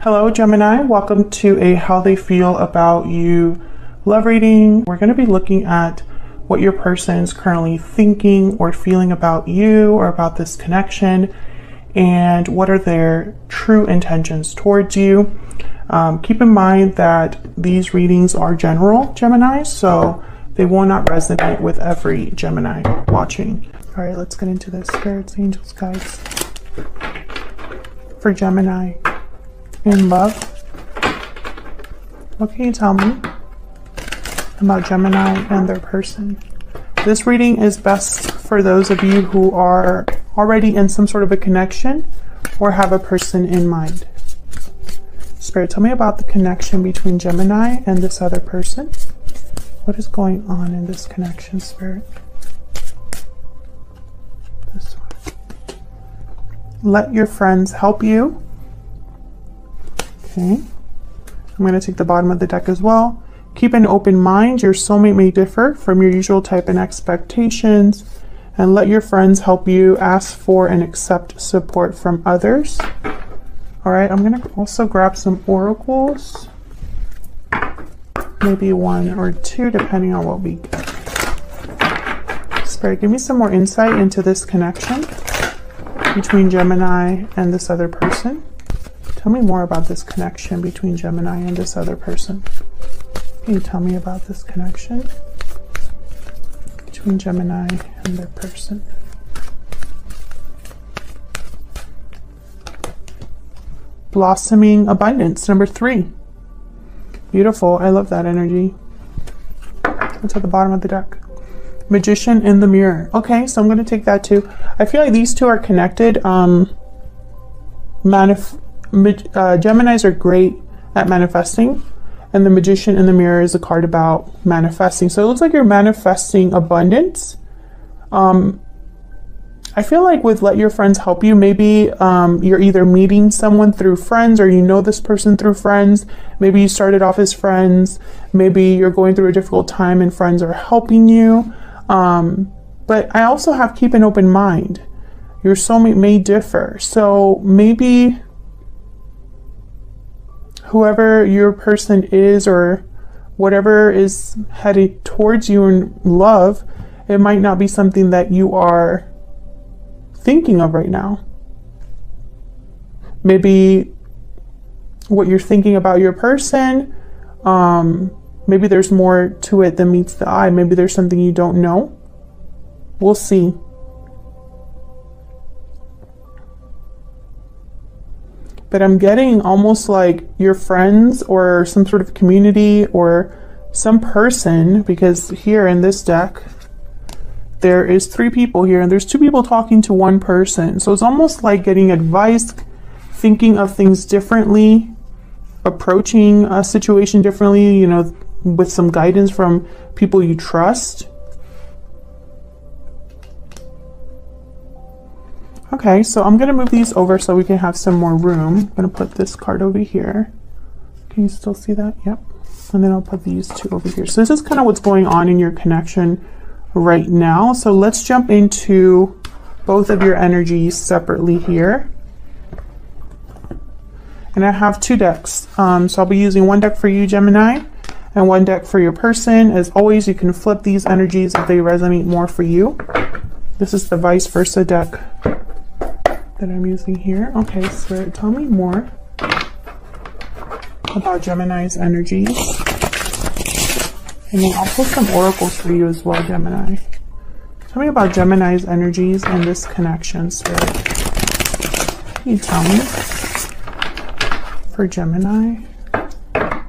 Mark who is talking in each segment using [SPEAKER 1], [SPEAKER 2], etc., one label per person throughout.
[SPEAKER 1] Hello Gemini, welcome to a How They Feel About You love reading. We're going to be looking at what your person is currently thinking or feeling about you or about this connection, and what are their true intentions towards you. Keep in mind that these readings are general, Gemini, so they will not resonate with every Gemini watching. All right, let's get into this. Spirits, angels, guides for Gemini in love. What can you tell me about Gemini and their person? This reading is best for those of you who are already in some sort of a connection or have a person in mind. Spirit, tell me about the connection between Gemini and this other person. What is going on in this connection, Spirit? This one. Let your friends help you. Okay. I'm going to take the bottom of the deck as well. Keep an open mind. Your soulmate may differ from your usual type and expectations. And let your friends help you. Ask for and accept support from others. All right, I'm going to also grab some oracles. Maybe one or two, depending on what we get. Spirit, give me some more insight into this connection between Gemini and this other person. Tell me more about this connection between Gemini and this other person. Can you tell me about this connection between Gemini and their person? Blossoming abundance, number 3. Beautiful. I love that energy. It's at the bottom of the deck. Magician in the mirror. Okay, so I'm going to take that too. I feel like these two are connected. Geminis are great at manifesting, and the Magician in the mirror is a card about manifesting. So it looks like you're manifesting abundance. I feel like with let your friends help you, maybe you're either meeting someone through friends, or you know this person through friends. Maybe you started off as friends. Maybe you're going through a difficult time and friends are helping you. But I also have keep an open mind. Your soulmate may differ. So maybe whoever your person is or whatever is headed towards you in love, it might not be something that you are thinking of right now. Maybe what you're thinking about your person, maybe there's more to it than meets the eye. Maybe there's something you don't know. We'll see. But I'm getting almost like your friends or some sort of community or some person, because here in this deck, there is 3 people here and there's 2 people talking to one person. So it's almost like getting advice, thinking of things differently, approaching a situation differently, you know, with some guidance from people you trust. Okay, so I'm going to move these over so we can have some more room. I'm going to put this card over here. Can you still see that? Yep. And then I'll put these 2 over here. So this is kind of what's going on in your connection right now. So let's jump into both of your energies separately here. And I have 2 decks. So I'll be using one deck for you, Gemini, and one deck for your person. As always, you can flip these energies if they resonate more for you. This is the vice versa deck that I'm using here. Okay, Spirit, tell me more about Gemini's energies. And then I'll pull some oracles for you as well, Gemini. Tell me about Gemini's energies and this connection, Spirit. Can you tell me for Gemini? Can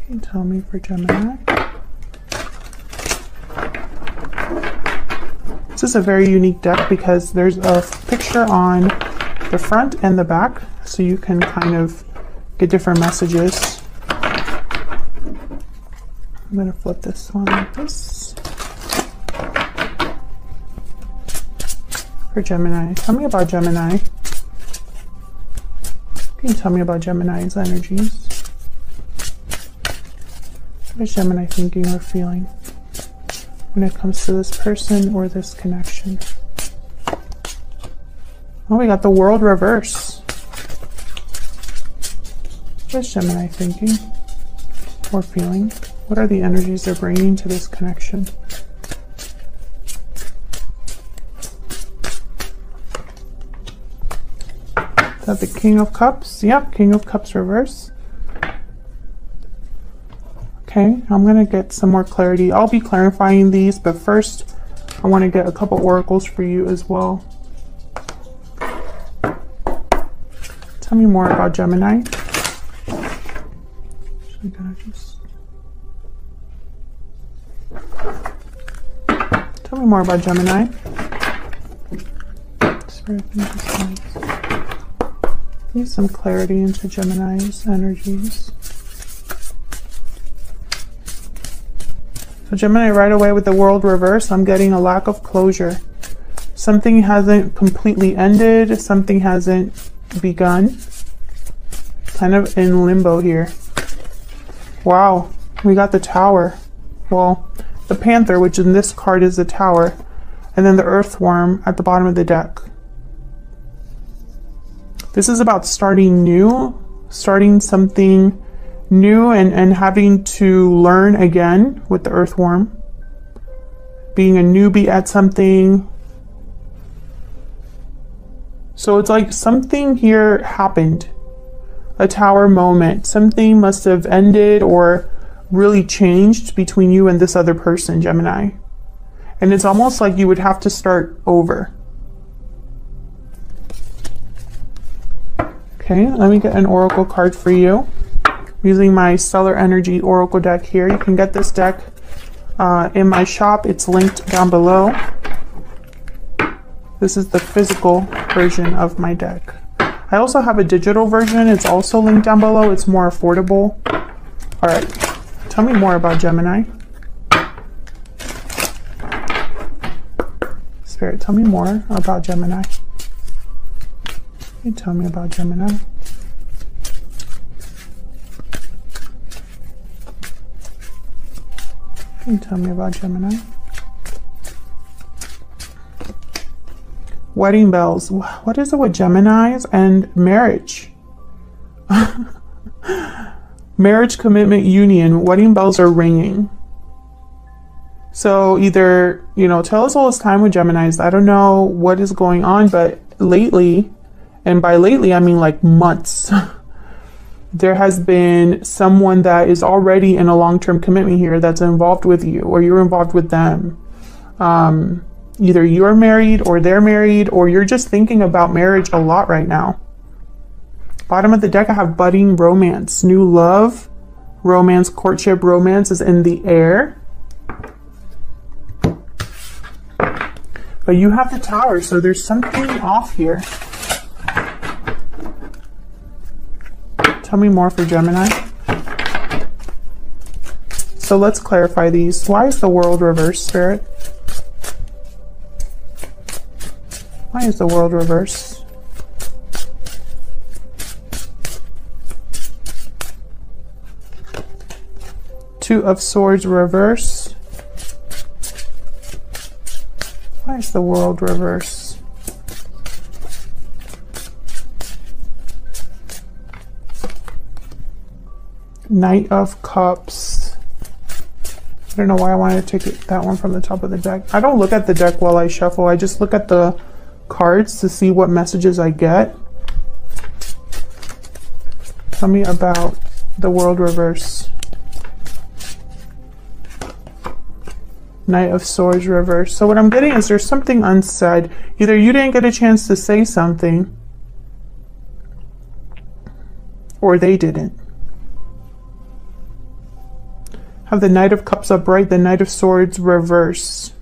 [SPEAKER 1] you tell me for Gemini? This is a very unique deck because there's a picture on the front and the back, so you can kind of get different messages. I'm going to flip this one like this. For Gemini, tell me about Gemini. Can you tell me about Gemini's energies? What is Gemini thinking or feeling when it comes to this person or this connection? Oh, we got the World reverse. What is Gemini thinking or feeling? What are the energies they're bringing to this connection? Is that the King of Cups? Yep, King of Cups reverse. Okay, I'm going to get some more clarity. I'll be clarifying these, but first I want to get a couple oracles for you as well. Tell me more about Gemini. Actually, gonna just... Tell me more about Gemini. Spirit, need some clarity into Gemini's energies. So Gemini, right away with the World reverse, I'm getting a lack of closure. Something hasn't completely ended. Something hasn't begun. Kind of in limbo here. Wow, we got the Tower. Well, the Panther, which in this card is the Tower, and then the Earthworm at the bottom of the deck. This is about starting new, starting something new, and having to learn again with the Earthworm. Being a newbie at something. So it's like something here happened. A Tower moment. Something must have ended or really changed between you and this other person, Gemini. And it's almost like you would have to start over. Okay, let me get an oracle card for you. Using my Stellar Energy Oracle deck here. You can get this deck in my shop. It's linked down below. This is the physical version of my deck. I also have a digital version. It's also linked down below. It's more affordable. All right, tell me more about Gemini. Spirit, tell me more about Gemini. Can you tell me about Gemini? Can you tell me about Gemini? Wedding bells. What is it with Geminis and marriage? Marriage, commitment, union. Wedding bells are ringing. So either, you know, tell us all this time with Geminis. I don't know what is going on, but lately, and by lately I mean like months, there has been someone that is already in a long-term commitment here that's involved with you, or you're involved with them. Either you're married or they're married, or you're just thinking about marriage a lot right now. Bottom of the deck, I have budding romance, new love, romance, courtship, romance is in the air. But you have the Tower, so there's something off here. Tell me more for Gemini. So let's clarify these. Why is the World reversed, Spirit? Why is the World reversed? Two of Swords reversed. Why is the World reversed? Knight of Cups. I don't know why I wanted to take that one from the top of the deck. I don't look at the deck while I shuffle. I just look at the cards to see what messages I get. Tell me about the World reverse. Knight of Swords reverse. So what I'm getting is there's something unsaid. Either you didn't get a chance to say something, or they didn't. Have the Knight of Cups upright, the Knight of Swords reverse.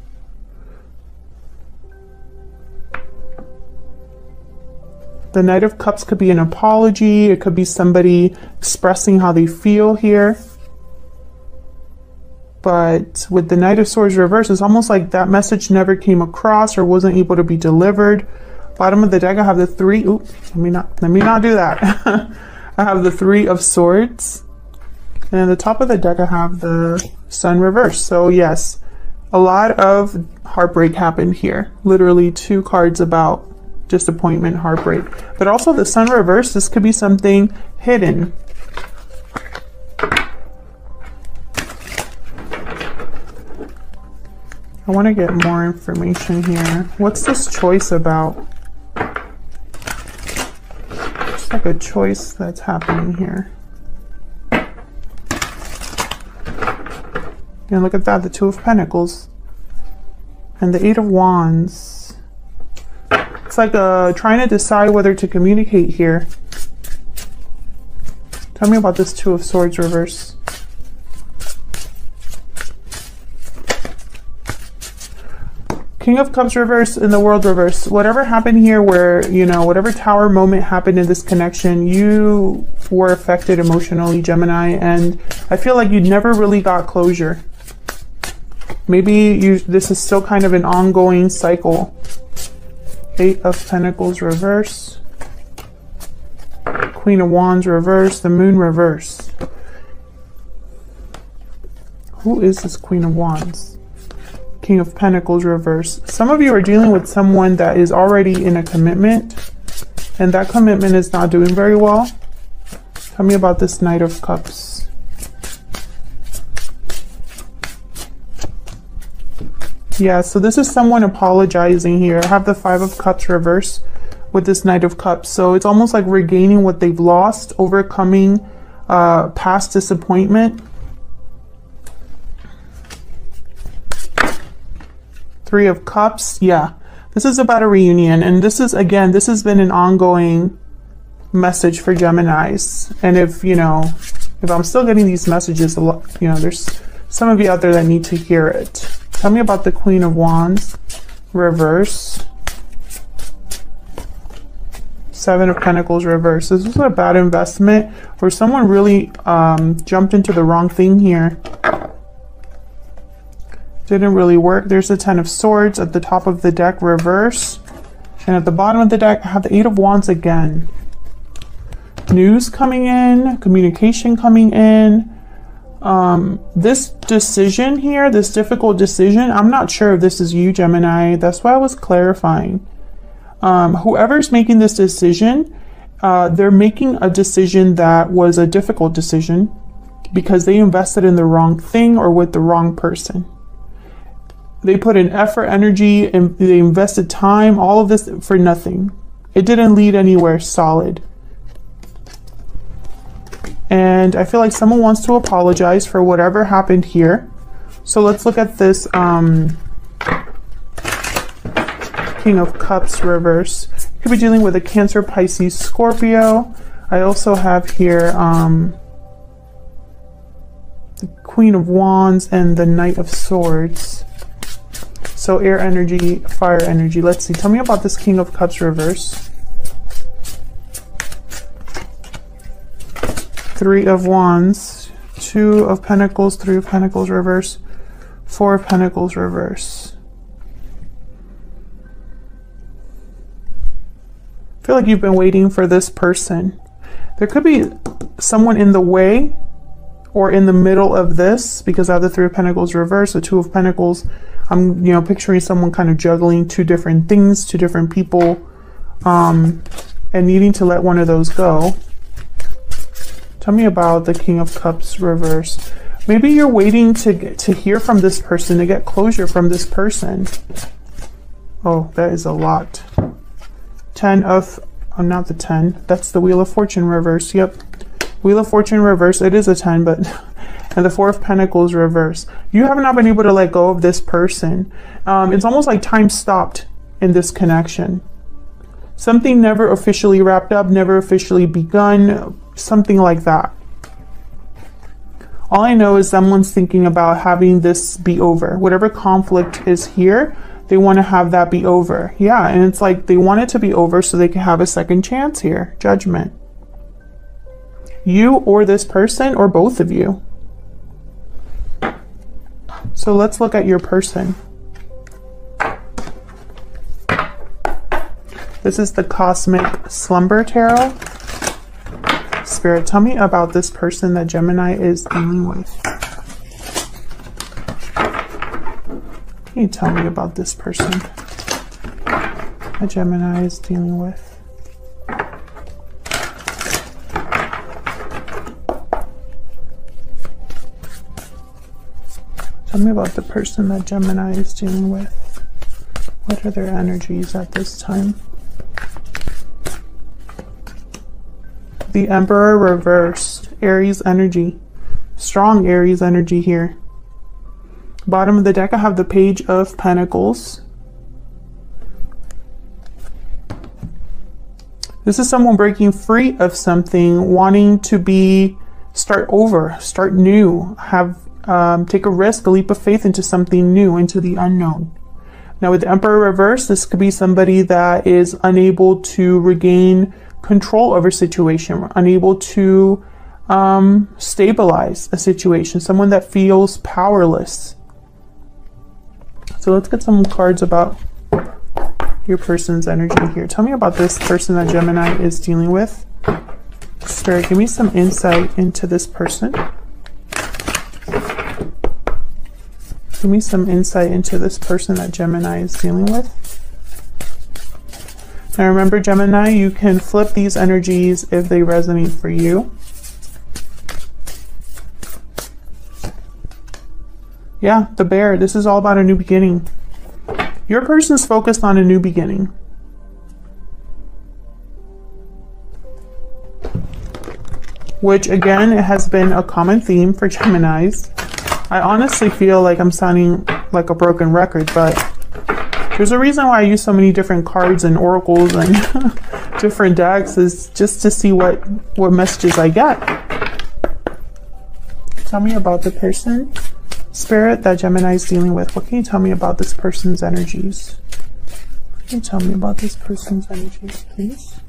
[SPEAKER 1] The Knight of Cups could be an apology. It could be somebody expressing how they feel here. But with the Knight of Swords reverse, it's almost like that message never came across or wasn't able to be delivered. Bottom of the deck, I have the three. Oop, let me not do that. I have the Three of Swords. And at the top of the deck, I have the Sun reverse. So yes, a lot of heartbreak happened here. Literally two cards about disappointment, heartbreak. But also the Sun reverse, this could be something hidden. I want to get more information here. What's this choice about? It's like a choice that's happening here. And look at that, the Two of Pentacles. And the Eight of Wands. It's like trying to decide whether to communicate here. Tell me about this Two of Swords reverse. King of Cups reverse and the World reverse. Whatever happened here where, you know, whatever Tower moment happened in this connection, you were affected emotionally, Gemini, and I feel like you never really got closure. Maybe this is still kind of an ongoing cycle. Eight of Pentacles reverse. Queen of Wands reverse. The Moon reverse. Who is this Queen of Wands? King of Pentacles reverse. Some of you are dealing with someone that is already in a commitment, and that commitment is not doing very well. Tell me about this Knight of Cups. Yeah, so this is someone apologizing here. I have the Five of Cups reverse with this Knight of Cups. So it's almost like regaining what they've lost, overcoming past disappointment. Three of Cups. Yeah, this is about a reunion. And this is, again, this has been an ongoing message for Geminis. And if, you know, if I'm still getting these messages, a lot, you know, there's some of you out there that need to hear it. Tell me about the Queen of Wands reverse. Seven of Pentacles reverse. This was a bad investment where someone really jumped into the wrong thing here. Didn't really work. There's the Ten of Swords at the top of the deck reverse. And at the bottom of the deck, I have the Eight of Wands again. News coming in, communication coming in. This decision here, this difficult decision, I'm not sure if this is you, Gemini. That's why I was clarifying. Whoever's making this decision, they're making a decision that was a difficult decision because they invested in the wrong thing or with the wrong person. They put in effort, energy, and they invested time, all of this for nothing. It didn't lead anywhere solid. And I feel like someone wants to apologize for whatever happened here. So let's look at this King of Cups reverse. You could be dealing with a Cancer, Pisces, Scorpio. I also have here the Queen of Wands and the Knight of Swords. So air energy, fire energy. Let's see. Tell me about this King of Cups reverse. Three of Wands, Two of Pentacles, Three of Pentacles reverse, Four of Pentacles reverse. I feel like you've been waiting for this person. There could be someone in the way or in the middle of this because I have the Three of Pentacles reverse, the Two of Pentacles. I'm, you know, picturing someone kind of juggling two different things, two different people, and needing to let one of those go. Tell me about the King of Cups reverse. Maybe you're waiting to hear from this person, to get closure from this person. Oh, that is a lot. Ten of, not the 10. That's the Wheel of Fortune reverse. Yep. Wheel of Fortune reverse. It is a 10, but... and the Four of Pentacles reverse. You have not been able to let go of this person. It's almost like time stopped in this connection. Something never officially wrapped up, never officially begun, something like that. All I know is someone's thinking about having this be over. Whatever conflict is here, they want to have that be over. Yeah, and it's like they want it to be over so they can have a second chance here. Judgment. You or this person or both of you. So let's look at your person. This is the Cosmic Slumber Tarot. Spirit, tell me about this person that Gemini is dealing with. Can you tell me about this person? that Gemini is dealing with. Tell me about the person that Gemini is dealing with. What are their energies at this time? The Emperor reversed. Aries energy. Strong Aries energy here. Bottom of the deck, I have the Page of Pentacles. This is someone breaking free of something, wanting to start over, start new, take a risk, a leap of faith into something new, into the unknown. Now with the Emperor reverse, this could be somebody that is unable to regain control over a situation, unable to stabilize a situation, someone that feels powerless. So let's get some cards about your person's energy here. Tell me about this person that Gemini is dealing with. Spirit, give me some insight into this person. Give me some insight into this person that Gemini is dealing with. Now remember, Gemini, you can flip these energies if they resonate for you. Yeah, the Bear. This is all about a new beginning. Your person's focused on a new beginning. Which, again, it has been a common theme for Geminis. I honestly feel like I'm sounding like a broken record, but there's a reason why I use so many different cards and oracles and different decks, is just to see what messages I get. Tell me about the person, Spirit, that Gemini is dealing with. What can you tell me about this person's energies? What can you tell me about this person's energies, please?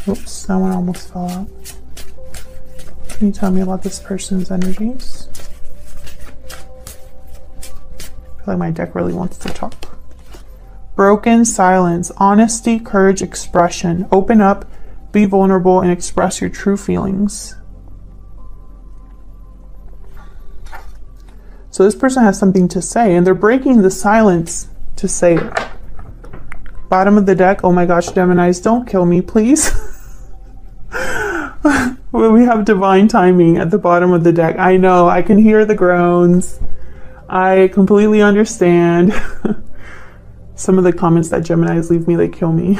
[SPEAKER 1] Oops, that one almost fell out. Can you tell me about this person's energies? I feel like my deck really wants to talk. Broken silence, honesty, courage, expression. Open up, be vulnerable, and express your true feelings. So this person has something to say, and they're breaking the silence to say it. Bottom of the deck, oh my gosh, Geminis, don't kill me, please. Well, we have divine timing at the bottom of the deck. I know, I can hear the groans. I completely understand. Some of the comments that Geminis leave me, they kill me.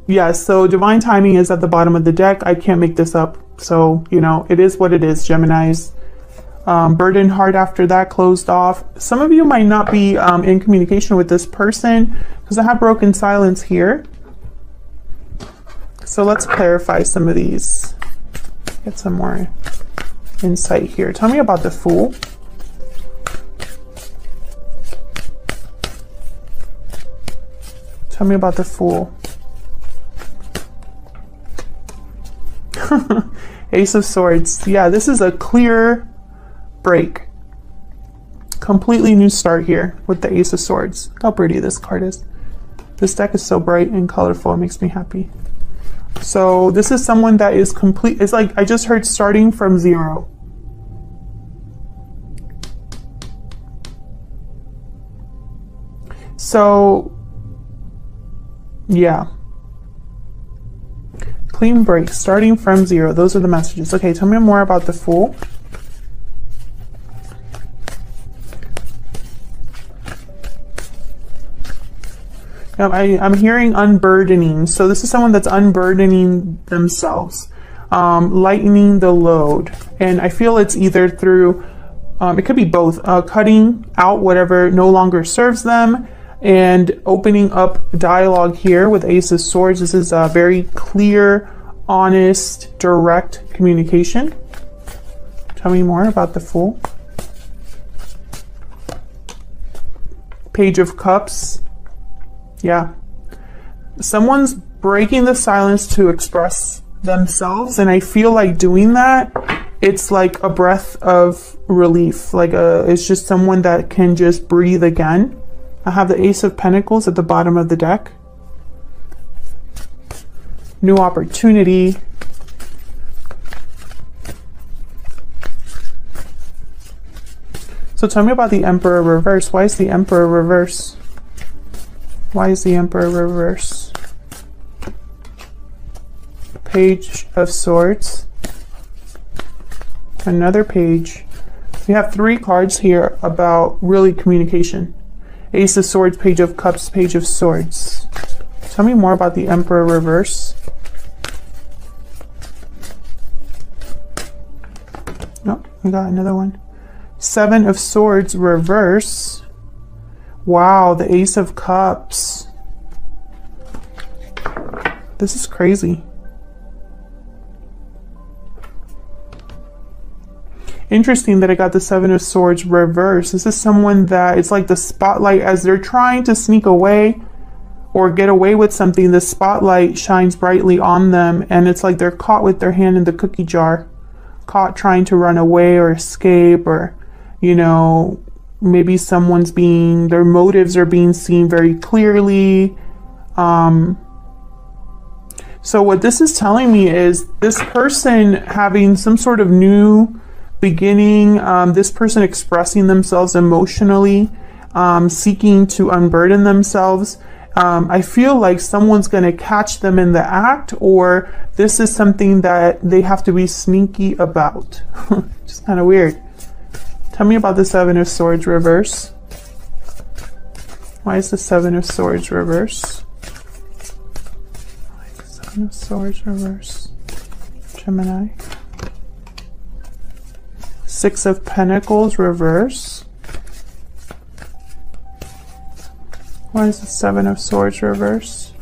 [SPEAKER 1] Yeah, so divine timing is at the bottom of the deck. I can't make this up. So, you know, it is what it is, Geminis. Burdened heart after that, closed off. Some of you might not be in communication with this person because I have broken silence here. So let's clarify some of these. Get some more insight here. Tell me about the Fool. Tell me about the Fool. Ace of Swords. Yeah, this is a clear break. Completely new start here with the Ace of Swords. Look how pretty this card is. This deck is so bright and colorful. It makes me happy. So this is someone that is complete. It's like I just heard starting from zero. So yeah. Clean break, starting from zero. Those are the messages. Okay, tell me more about the Fool. I'm hearing unburdening. So this is someone that's unburdening themselves, lightening the load. And I feel it's either through, it could be both, cutting out whatever no longer serves them and opening up dialogue here with Ace of Swords. This is a very clear, honest, direct communication. Tell me more about the Fool. Page of Cups. Yeah, someone's breaking the silence to express themselves, and I feel like doing that, it's like a breath of relief. Like it's just someone that can just breathe again. I have the Ace of Pentacles at the bottom of the deck. New opportunity. So tell me about the Emperor reverse. Why is the Emperor reverse? Why is the Emperor reverse? Page of Swords. Another page. We have 3 cards here about really communication. Ace of Swords, Page of Cups, Page of Swords. Tell me more about the Emperor reverse. Oh, we got another one. 7 of Swords reverse. Wow, the Ace of Cups. This is crazy. Interesting that I got the 7 of Swords reverse. This is someone that it's like the spotlight, as they're trying to sneak away or get away with something, the spotlight shines brightly on them, and it's like they're caught with their hand in the cookie jar, caught trying to run away or escape, or, you know, maybe their motives are being seen very clearly. So what this is telling me is this person having some sort of new beginning, this person expressing themselves emotionally, seeking to unburden themselves. I feel like someone's going to catch them in the act, or this is something that they have to be sneaky about. Just kind of weird. Tell me about the 7 of Swords reverse. Why is the 7 of Swords reverse? Why is the 7 of Swords reverse? Gemini. 6 of Pentacles reverse. Why is the 7 of Swords reverse?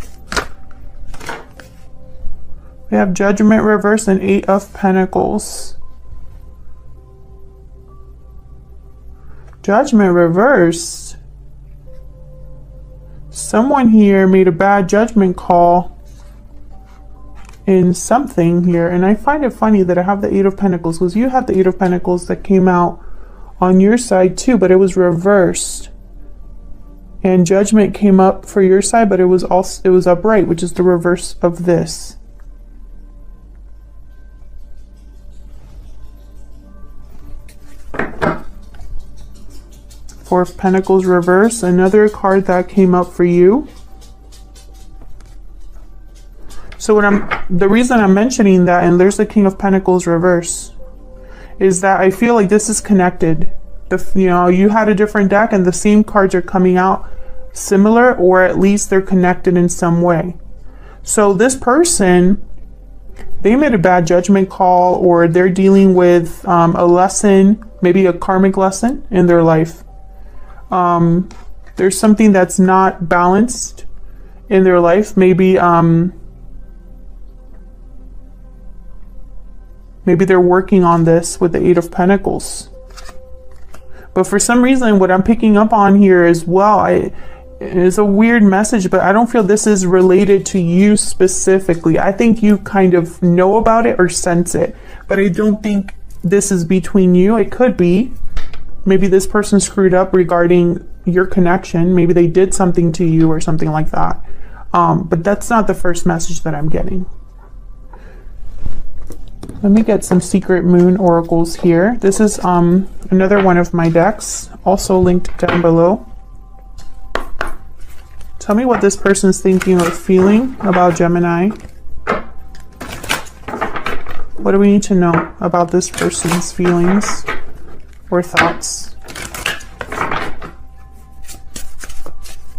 [SPEAKER 1] We have Judgment reverse and 8 of Pentacles. Judgment reversed. Someone here made a bad judgment call in something here, and I find it funny that I have the 8 of Pentacles, because you have the 8 of Pentacles that came out on your side too, but it was reversed. And Judgment came up for your side, but it was upright, which is the reverse of this. Four of Pentacles reverse, another card that came up for you. So the reason I'm mentioning that, and there's the King of Pentacles reverse, is that I feel like this is connected. You had a different deck and the same cards are coming out similar, or at least they're connected in some way. So this person, they made a bad judgment call, or they're dealing with a lesson, maybe a karmic lesson in their life. There's something that's not balanced in their life. Maybe they're working on this with the 8 of Pentacles. But for some reason, what I'm picking up on here as well, it's a weird message, but I don't feel this is related to you specifically. I think you kind of know about it or sense it, but I don't think this is between you. It could be. Maybe this person screwed up regarding your connection. Maybe they did something to you or something like that. But that's not the first message that I'm getting. Let me get some secret moon oracles here. This is another one of my decks, also linked down below. Tell me what this person's thinking or feeling about Gemini. What do we need to know about this person's feelings or thoughts?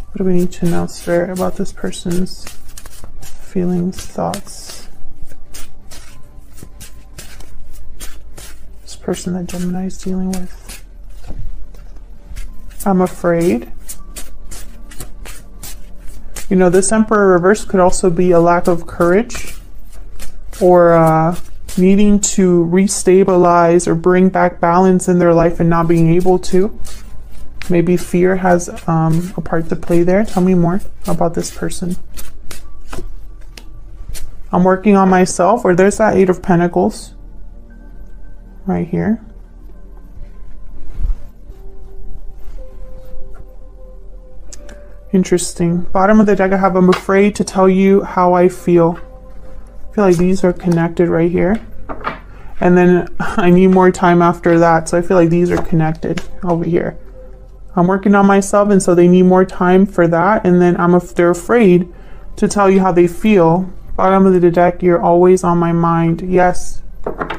[SPEAKER 1] What do we need to know, Spirit, about this person's feelings, thoughts? This person that Gemini is dealing with. I'm afraid. You know, this Emperor reverse could also be a lack of courage, or needing to restabilize or bring back balance in their life and not being able to. Maybe fear has a part to play there. Tell me more about this person. I'm working on myself, or there's that 8 of Pentacles right here. Interesting. Bottom of the deck I have, I'm afraid to tell you how I feel. I feel like these are connected right here. And then I need more time after that. So I feel like these are connected over here. I'm working on myself, and so they need more time for that. And then they're afraid to tell you how they feel. Bottom of the deck, you're always on my mind. Yes,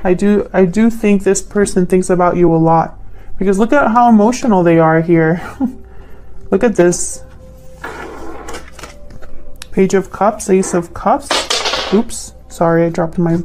[SPEAKER 1] I do think this person thinks about you a lot, because look at how emotional they are here. Look at this. Page of Cups, Ace of Cups. Oops, sorry, I dropped my